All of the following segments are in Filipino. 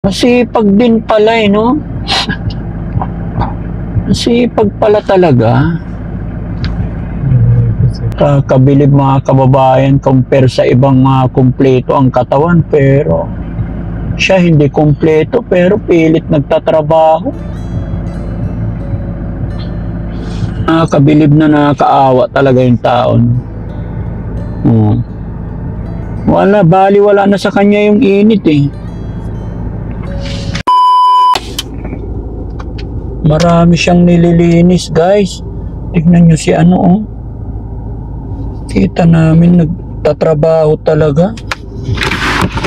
Masipag din pala no? Masipag pala talaga. Kakabilib mga kababayan compare sa ibang mga kumpleto ang katawan pero siya hindi kumpleto pero pilit nagtatrabaho. Nakakabilib na nakakaawa talaga yung tao. Wala na sa kanya yung init eh. Marami siyang nililinis guys. Tignan nyo si ano oh. Kita namin nagtatrabaho talaga.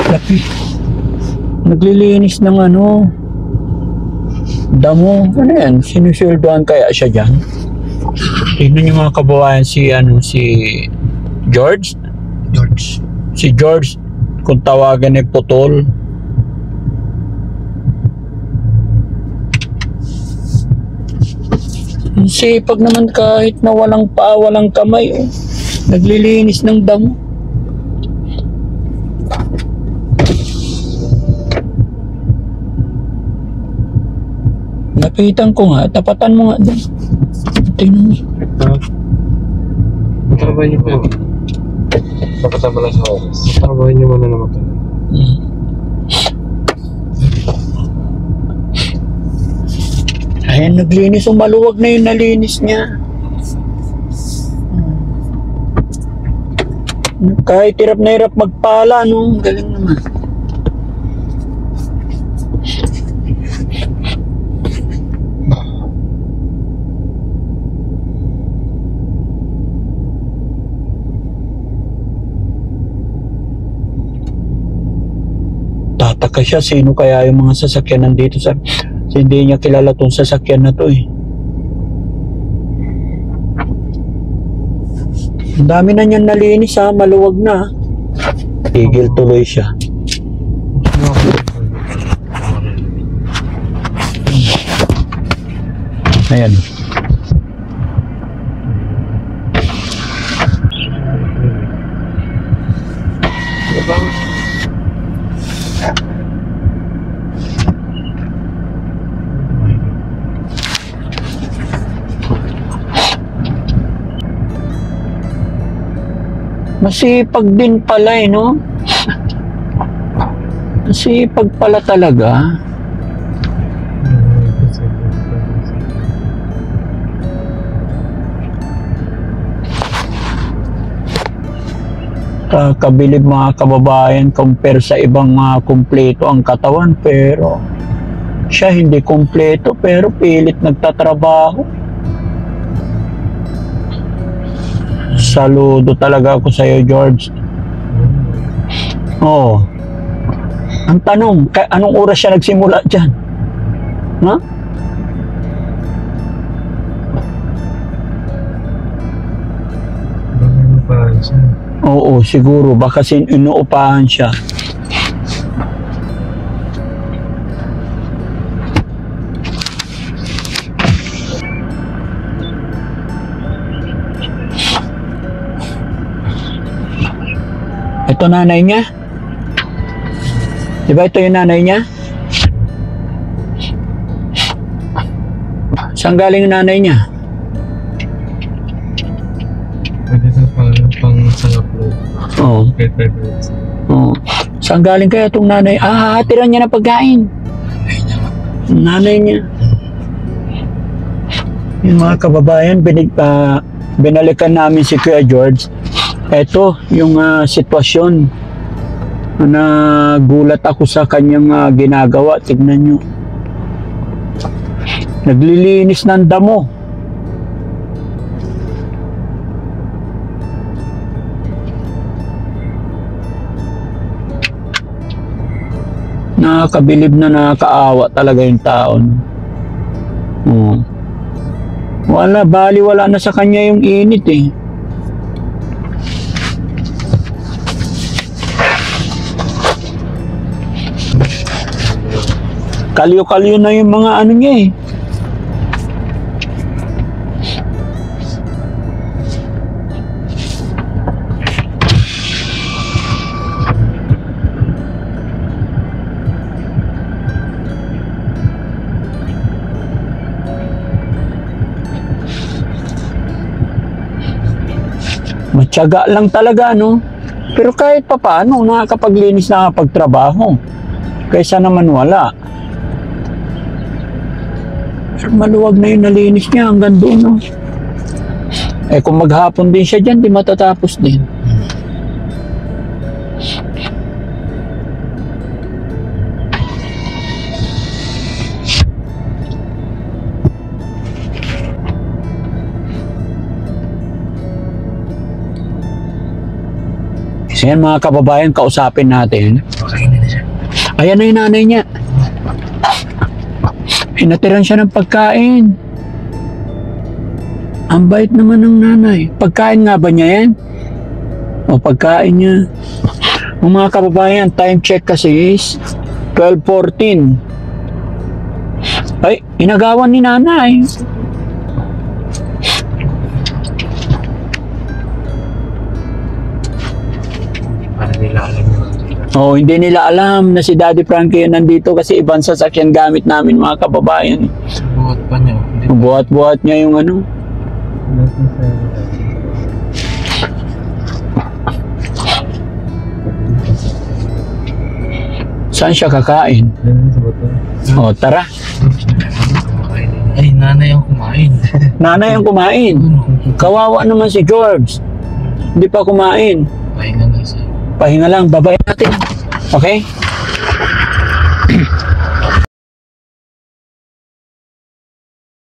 Lapit. Naglilinis ng ano. Damo. Ano yan? Sinusuldoan kaya siya dyan? Tignan nyo mga kababayan si George. Si George kung tawagan ay putol. Sipag naman kahit na walang paa, walang kamay oh. Naglilinis ng damo. Lapitan ko nga, tapatan mo nga din. Tingnan mo. Trabahin niyo po. Pakatama lang sa oras. Trabahin niyo muna naman tayo. Ayan, naglinis. Maluwag na yung nalinis niya. Kahit hirap na hirap magpala, no? Galing naman. Tataka siya, sino kaya yung mga sasakyan nandito sa... Hindi niya kilala tong sasakyan na to eh. Ang dami na niyan nalinis ha, maluwag na. Tigil tuloy siya. Ayan. Masipag din pala eh, no? Masipag pala talaga. Kakabilib mga kababayan compare sa ibang mga kumpleto ang katawan pero siya hindi kumpleto pero pilit nagtatrabaho. Saludo talaga ako sa iyo, George. Oh. Ang tanong, anong oras siya nagsimula dyan? Ha? Inuupahan siya. Oo, siguro. Baka inuupahan siya. Ito nanay niya? Diba ito yung nanay niya? Saan galing yung nanay niya? Pwede na pang sangap mo. Oo. Oo. Saan galing kaya itong nanay? Hatiran niya ng pagkain. Nanay niya. Yung mga kababayan, binalikan namin si Kuya George. Ito yung sitwasyon na gulat ako sa kanyang ginagawa. Tignan nyo. Naglilinis ng damo. Nakakabilib na nakakaawa talaga yung tao. Wala na sa kanya yung init eh. Kalyo-kalyo na yung mga ano niya eh. Matyaga lang talaga, no? Pero kahit pa paano, nakakapaglinis, nakakapagtrabaho. Kaysa naman wala. Pero maluwag na yung nalinis niya hanggang doon, no? Eh kung maghapon din siya dyan, di matatapos din. So yan mga kababayan, kausapin natin. Okay na siya. Ayan na yung nanay niya. Pinatiran siya ng pagkain. Ang bait naman ng nanay. Pagkain nga ba niya yan? O pagkain niya. Ang mga kababayan, time check kasi is 12:14. Ay, inagawan ni nanay. Para nila alam yun. Oh, hindi nila alam na si Daddy Frankie yun nandito kasi ibang sasakyan gamit namin mga kababayan. Buhat pa niya. Hindi pa. Buhat-buhat niya yung ano. Saan siya kakain? Oh, tara. Ay, nanay ang kumain. Nanay ang kumain. Kawawa naman si George. Hindi pa kumain. Pahinga na siya. Pahinga lang, babae natin. Okay?